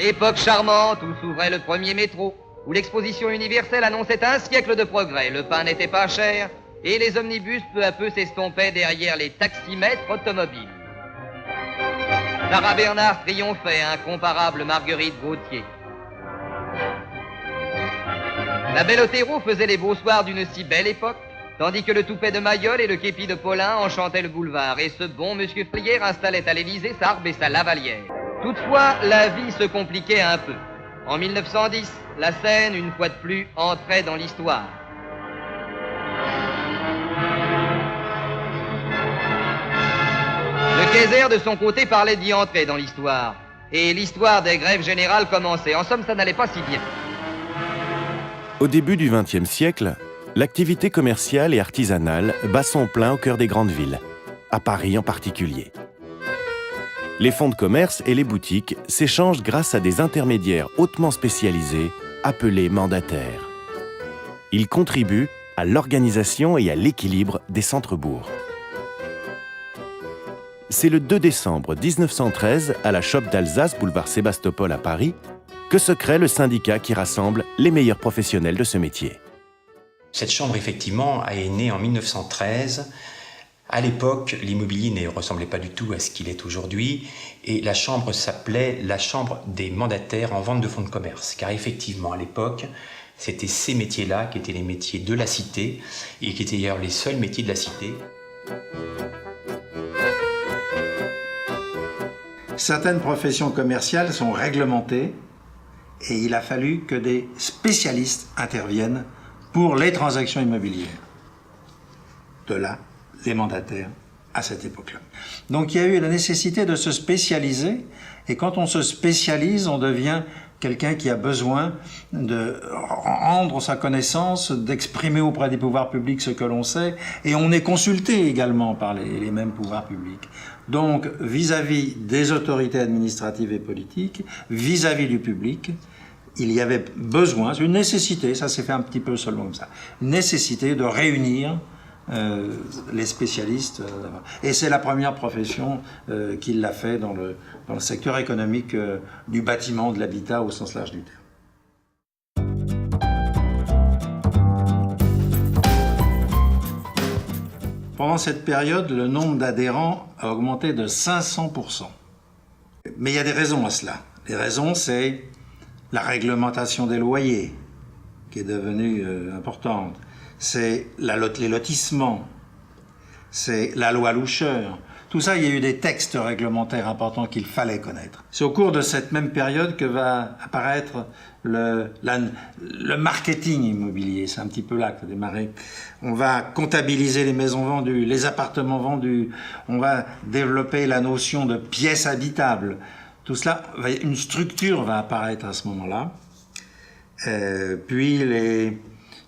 Époque charmante où s'ouvrait le premier métro, où l'exposition universelle annonçait un siècle de progrès. Le pain n'était pas cher et les omnibus peu à peu s'estompaient derrière les taximètres automobiles. Sarah Bernard triomphait, incomparable Marguerite Gauthier. La Belle Otero faisait les beaux soirs d'une si belle époque, tandis que le toupet de Mayol et le képi de Paulin enchantaient le boulevard, et ce bon monsieur Frière installait à l'Élysée sa harpe et sa lavalière. Toutefois, la vie se compliquait un peu. En 1910, la Seine, une fois de plus, entrait dans l'histoire. Le Kaiser, de son côté, parlait d'y entrer dans l'histoire. Et l'histoire des grèves générales commençait. En somme, ça n'allait pas si bien. Au début du XXe siècle, l'activité commerciale et artisanale bat son plein au cœur des grandes villes, à Paris en particulier. Les fonds de commerce et les boutiques s'échangent grâce à des intermédiaires hautement spécialisés, appelés mandataires. Ils contribuent à l'organisation et à l'équilibre des centres-bourgs. C'est le 2 décembre 1913, à la Chope d'Alsace, boulevard Sébastopol à Paris, que se crée le syndicat qui rassemble les meilleurs professionnels de ce métier. Cette chambre, effectivement, est née en 1913. À l'époque, l'immobilier ne ressemblait pas du tout à ce qu'il est aujourd'hui, et la chambre s'appelait la chambre des mandataires en vente de fonds de commerce. Car effectivement, à l'époque, c'était ces métiers-là qui étaient les métiers de la cité, et qui étaient d'ailleurs les seuls métiers de la cité. Certaines professions commerciales sont réglementées, et il a fallu que des spécialistes interviennent pour les transactions immobilières. De là, les mandataires à cette époque-là. Donc il y a eu la nécessité de se spécialiser, et quand on se spécialise, on devient quelqu'un qui a besoin de rendre sa connaissance, d'exprimer auprès des pouvoirs publics ce que l'on sait, et on est consulté également par les mêmes pouvoirs publics. Donc vis-à-vis des autorités administratives et politiques, vis-à-vis du public, il y avait besoin, c'est une nécessité, ça s'est fait un petit peu seulement comme ça, une nécessité de réunir les spécialistes. Et c'est la première profession qui l'a fait dans le secteur économique du bâtiment, de l'habitat au sens large du terme. Pendant cette période, le nombre d'adhérents a augmenté de 500%. Mais il y a des raisons à cela. Les raisons, c'est la réglementation des loyers, qui est devenue importante. C'est les lotissements, c'est la loi Loucheur. Tout ça, il y a eu des textes réglementaires importants qu'il fallait connaître. C'est au cours de cette même période que va apparaître le marketing immobilier. C'est un petit peu là que ça a démarré. On va comptabiliser les maisons vendues, les appartements vendus. On va développer la notion de pièces habitables. Tout cela, une structure va apparaître à ce moment-là. Puis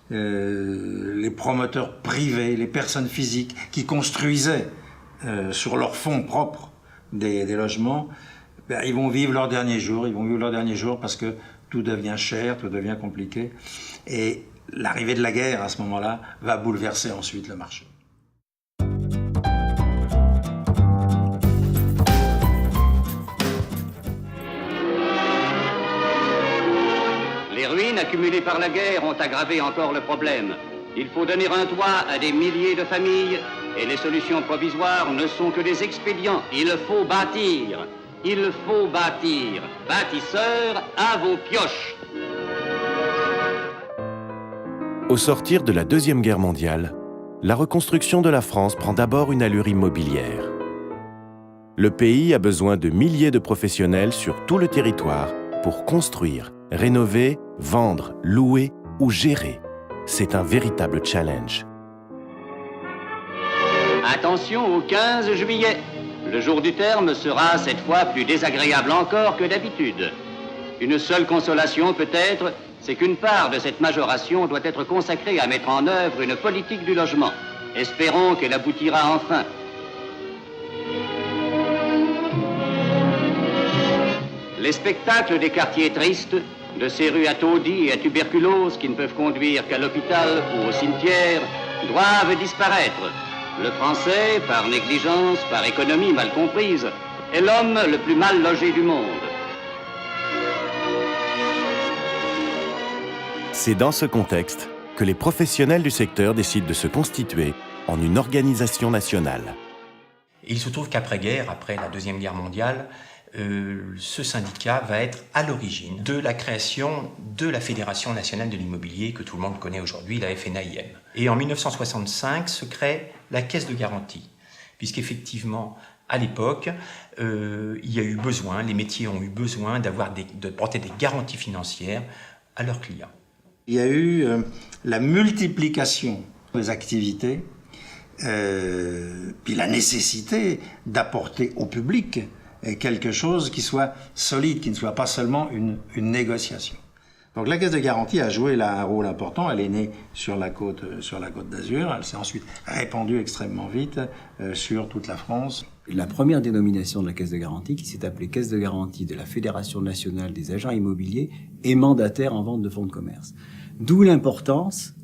les promoteurs privés, les personnes physiques qui construisaient sur leurs fonds propres des logements, ils vont vivre leurs derniers jours. Ils vont vivre leurs derniers jours parce que tout devient cher, tout devient compliqué. Et l'arrivée de la guerre à ce moment-là va bouleverser ensuite le marché. Les ruines accumulées par la guerre ont aggravé encore le problème. Il faut donner un toit à des milliers de familles et les solutions provisoires ne sont que des expédients. Il faut bâtir. Il faut bâtir. Bâtisseurs, à vos pioches. Au sortir de la Deuxième Guerre mondiale, la reconstruction de la France prend d'abord une allure immobilière. Le pays a besoin de milliers de professionnels sur tout le territoire pour construire, rénover, vendre, louer ou gérer. C'est un véritable challenge. Attention au 15 juillet. Le jour du terme sera cette fois plus désagréable encore que d'habitude. Une seule consolation peut-être, c'est qu'une part de cette majoration doit être consacrée à mettre en œuvre une politique du logement. Espérons qu'elle aboutira enfin. Les spectacles des quartiers tristes, de ces rues à taudis et à tuberculose qui ne peuvent conduire qu'à l'hôpital ou au cimetière, doivent disparaître. Le Français, par négligence, par économie mal comprise, est l'homme le plus mal logé du monde. C'est dans ce contexte que les professionnels du secteur décident de se constituer en une organisation nationale. Et il se trouve qu'après-guerre, après la Deuxième Guerre mondiale, ce syndicat va être à l'origine de la création de la Fédération nationale de l'immobilier que tout le monde connaît aujourd'hui, la FNAIM. Et en 1965 se crée la Caisse de garantie, puisqu'effectivement, à l'époque, il y a eu besoin, les métiers ont eu besoin de porter des garanties financières à leurs clients. Il y a eu la multiplication des activités, puis la nécessité d'apporter au public quelque chose qui soit solide, qui ne soit pas seulement une négociation. Donc la Caisse de garantie a joué là un rôle important. Elle est née sur la côte d'Azur. Elle s'est ensuite répandue extrêmement vite sur toute la France. La première dénomination de la Caisse de garantie, qui s'est appelée Caisse de garantie de la Fédération nationale des agents immobiliers, est mandataire en vente de fonds de commerce. D'où l'importance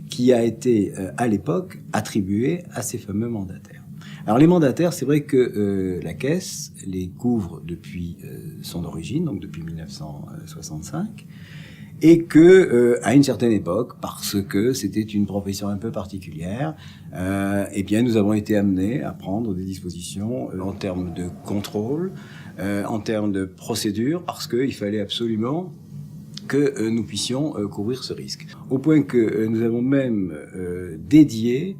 qui a été, à l'époque, attribuée à ces fameux mandataires. Alors les mandataires, c'est vrai que la Caisse les couvre depuis son origine, donc depuis 1965, et que à une certaine époque, parce que c'était une profession un peu particulière, eh bien nous avons été amenés à prendre des dispositions en termes de contrôle, en termes de procédure, parce qu'il fallait absolument que nous puissions couvrir ce risque. Au point que nous avons même dédié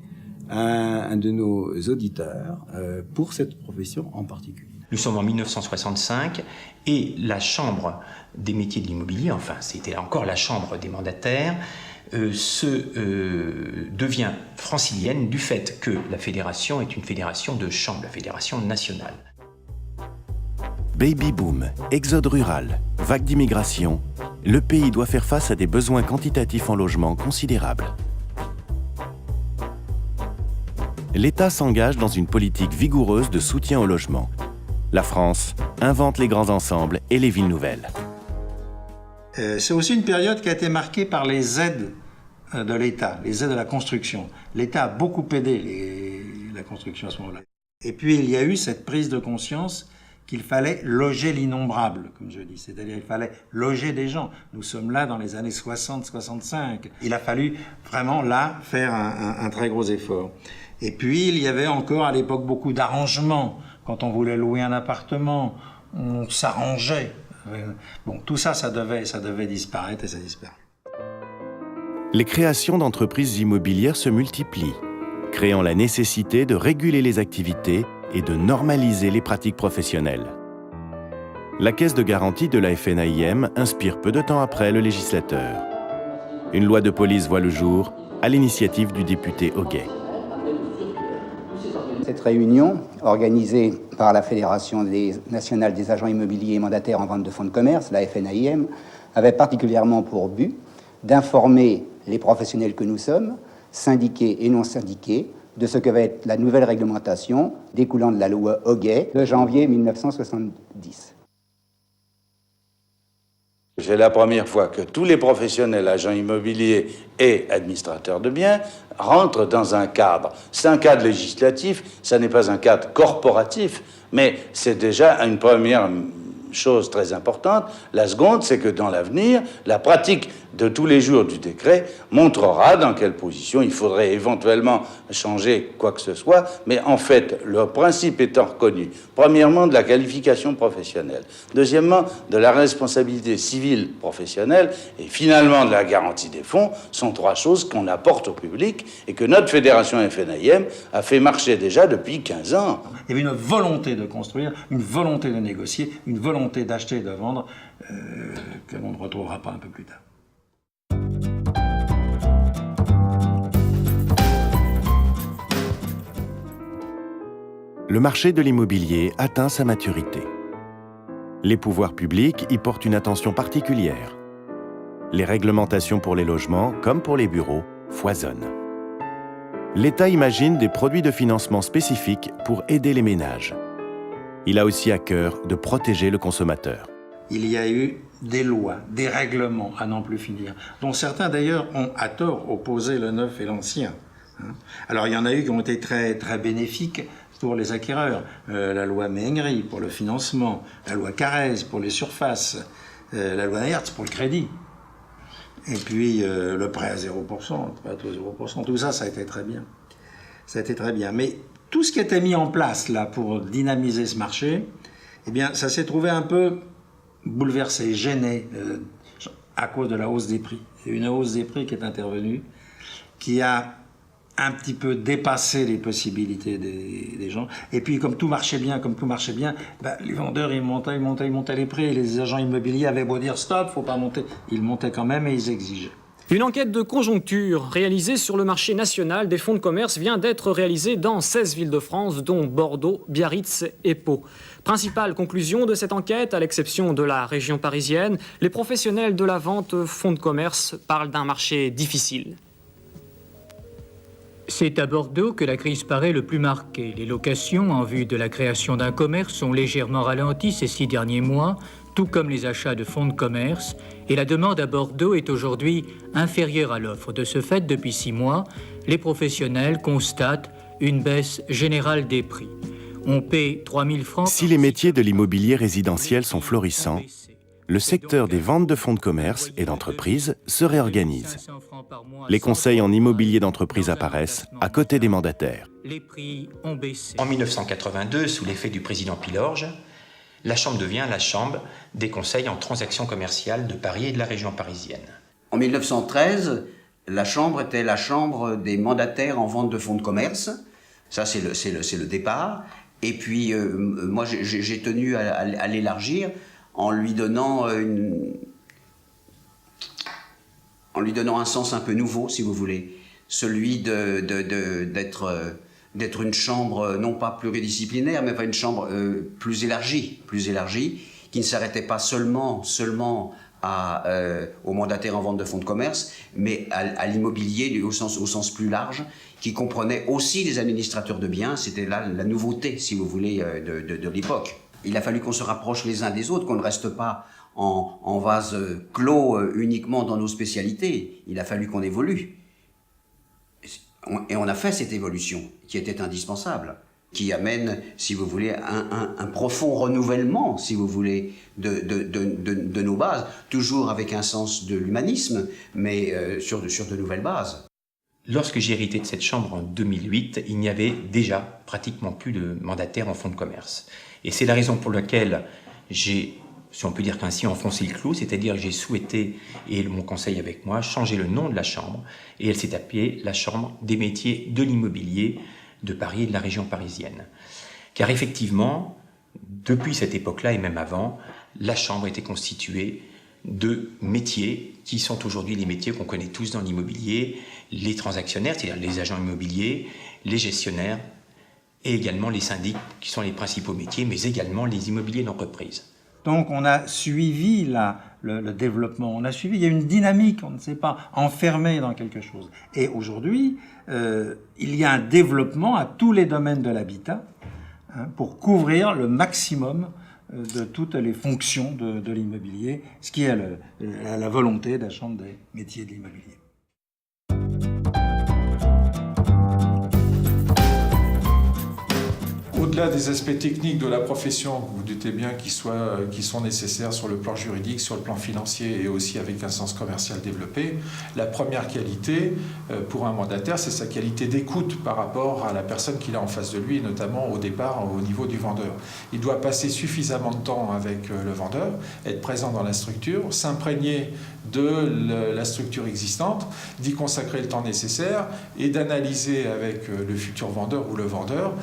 un de nos auditeurs pour cette profession en particulier. Nous sommes en 1965 et la Chambre des métiers de l'immobilier, enfin c'était encore la Chambre des mandataires, devient francilienne du fait que la fédération est une fédération de chambres, la fédération nationale. Baby boom, exode rural, vague d'immigration, le pays doit faire face à des besoins quantitatifs en logement considérables. L'État s'engage dans une politique vigoureuse de soutien au logement. La France invente les grands ensembles et les villes nouvelles. C'est aussi une période qui a été marquée par les aides de l'État, les aides à la construction. L'État a beaucoup aidé la construction à ce moment-là. Et puis il y a eu cette prise de conscience qu'il fallait loger l'innombrable, comme je dis. C'est-à-dire qu'il fallait loger des gens. Nous sommes là dans les années 60-65. Il a fallu vraiment là faire un très gros effort. Et puis il y avait encore à l'époque beaucoup d'arrangements. Quand on voulait louer un appartement, on s'arrangeait. Bon, tout ça, ça devait disparaître et ça disparaît. Les créations d'entreprises immobilières se multiplient, créant la nécessité de réguler les activités et de normaliser les pratiques professionnelles. La Caisse de garantie de la FNAIM inspire peu de temps après le législateur. Une loi de police voit le jour à l'initiative du député Hoguet. Cette réunion, organisée par la Fédération nationale des agents immobiliers et mandataires en vente de fonds de commerce, la FNAIM, avait particulièrement pour but d'informer les professionnels que nous sommes, syndiqués et non syndiqués, de ce que va être la nouvelle réglementation découlant de la loi Hoguet de janvier 1970. C'est la première fois que tous les professionnels, agents immobiliers et administrateurs de biens rentrent dans un cadre. C'est un cadre législatif, ça n'est pas un cadre corporatif, mais c'est déjà une première chose très importante. La seconde, c'est que dans l'avenir, la pratique de tous les jours du décret montrera dans quelle position il faudrait éventuellement changer quoi que ce soit, mais en fait, le principe étant reconnu, premièrement, de la qualification professionnelle, deuxièmement, de la responsabilité civile professionnelle, et finalement, de la garantie des fonds, sont trois choses qu'on apporte au public et que notre fédération FNAIM a fait marcher déjà depuis 15 ans. Il y avait une volonté de construire, une volonté de négocier, une volonté d'acheter et de vendre que l'on ne retrouvera pas un peu plus tard. Le marché de l'immobilier atteint sa maturité. Les pouvoirs publics y portent une attention particulière. Les réglementations pour les logements, comme pour les bureaux, foisonnent. L'État imagine des produits de financement spécifiques pour aider les ménages. Il a aussi à cœur de protéger le consommateur. Il y a eu des lois, des règlements à n'en plus finir, dont certains d'ailleurs ont à tort opposé le neuf et l'ancien. Alors il y en a eu qui ont été très, très bénéfiques pour les acquéreurs. La loi Mengri pour le financement, la loi Carrez pour les surfaces, la loi Hertz pour le crédit. Et puis le prêt à 0%, le prêt à taux 0%, tout ça, ça a été très bien. Ça a été très bien. Mais tout ce qui était mis en place là pour dynamiser ce marché, eh bien, ça s'est trouvé un peu bouleversé, gêné à cause de la hausse des prix. Il y a une hausse des prix qui est intervenue, qui a un petit peu dépassé les possibilités des gens. Et puis, comme tout marchait bien, ben, les vendeurs, ils montaient les prix. Et les agents immobiliers avaient beau dire stop, faut pas monter. Ils montaient quand même et ils exigeaient. Une enquête de conjoncture réalisée sur le marché national des fonds de commerce vient d'être réalisée dans 16 villes de France, dont Bordeaux, Biarritz et Pau. Principale conclusion de cette enquête, à l'exception de la région parisienne, les professionnels de la vente fonds de commerce parlent d'un marché difficile. C'est à Bordeaux que la crise paraît le plus marquée. Les locations en vue de la création d'un commerce ont légèrement ralenti ces 6 derniers mois, tout comme les achats de fonds de commerce, et la demande à Bordeaux est aujourd'hui inférieure à l'offre. De ce fait, depuis 6 mois, les professionnels constatent une baisse générale des prix. On paie 3 000 francs... Si les métiers de l'immobilier résidentiel sont florissants, le secteur des ventes de fonds de commerce et d'entreprises se réorganise. Les conseils en immobilier d'entreprise apparaissent à côté des mandataires. Les prix ont baissé. En 1982, sous l'effet du président Pilorge, la Chambre devient la Chambre des conseils en transactions commerciales de Paris et de la région parisienne. En 1913, la Chambre était la Chambre des mandataires en vente de fonds de commerce. Ça, c'est le départ. Et puis, moi, j'ai tenu à l'élargir en lui donnant un sens un peu nouveau, si vous voulez. Celui d'être une chambre, non pas pluridisciplinaire, mais une chambre plus élargie, qui ne s'arrêtait pas seulement aux mandataires en vente de fonds de commerce, mais à l'immobilier au sens plus large, qui comprenait aussi les administrateurs de biens. C'était là la nouveauté, si vous voulez, de l'époque. Il a fallu qu'on se rapproche les uns des autres, qu'on ne reste pas en vase clos uniquement dans nos spécialités. Il a fallu qu'on évolue. Et on a fait cette évolution qui était indispensable, qui amène, si vous voulez, un profond renouvellement, si vous voulez, de nos bases, toujours avec un sens de l'humanisme, mais sur de nouvelles bases. Lorsque j'ai hérité de cette chambre en 2008, il n'y avait déjà pratiquement plus de mandataires en fonds de commerce. Et c'est la raison pour laquelle j'ai, si on peut dire qu'ainsi, enfoncé le clou, c'est-à-dire que j'ai souhaité, et mon conseil avec moi, changer le nom de la chambre, et elle s'est appelée la Chambre des métiers de l'immobilier de Paris et de la région parisienne. Car effectivement, depuis cette époque-là et même avant, la chambre était constituée de métiers qui sont aujourd'hui les métiers qu'on connaît tous dans l'immobilier, les transactionnaires, c'est-à-dire les agents immobiliers, les gestionnaires et également les syndics qui sont les principaux métiers, mais également les immobiliers d'entreprise. Donc on a suivi le développement, il y a une dynamique, on ne s'est pas enfermé dans quelque chose. Et aujourd'hui, il y a un développement à tous les domaines de l'habitat pour couvrir le maximum de toutes les fonctions de l'immobilier, ce qui est la volonté de la Chambre des métiers de l'immobilier. Au-delà des aspects techniques de la profession, vous doutez bien qui sont nécessaires sur le plan juridique, sur le plan financier et aussi avec un sens commercial développé, la première qualité pour un mandataire, c'est sa qualité d'écoute par rapport à la personne qu'il a en face de lui, et notamment au départ au niveau du vendeur. Il doit passer suffisamment de temps avec le vendeur, être présent dans la structure, s'imprégner de la structure existante, d'y consacrer le temps nécessaire et d'analyser avec le futur vendeur ou le vendeur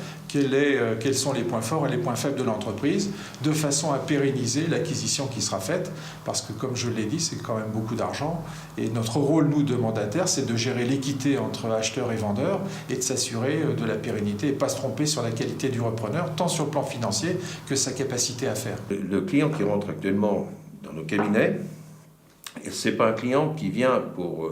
quels sont les points forts et les points faibles de l'entreprise, de façon à pérenniser l'acquisition qui sera faite, parce que comme je l'ai dit, c'est quand même beaucoup d'argent, et notre rôle, nous, de mandataires, c'est de gérer l'équité entre acheteurs et vendeurs, et de s'assurer de la pérennité, et pas se tromper sur la qualité du repreneur, tant sur le plan financier que sa capacité à faire. Le client qui rentre actuellement dans nos cabinets, c'est pas un client qui vient pour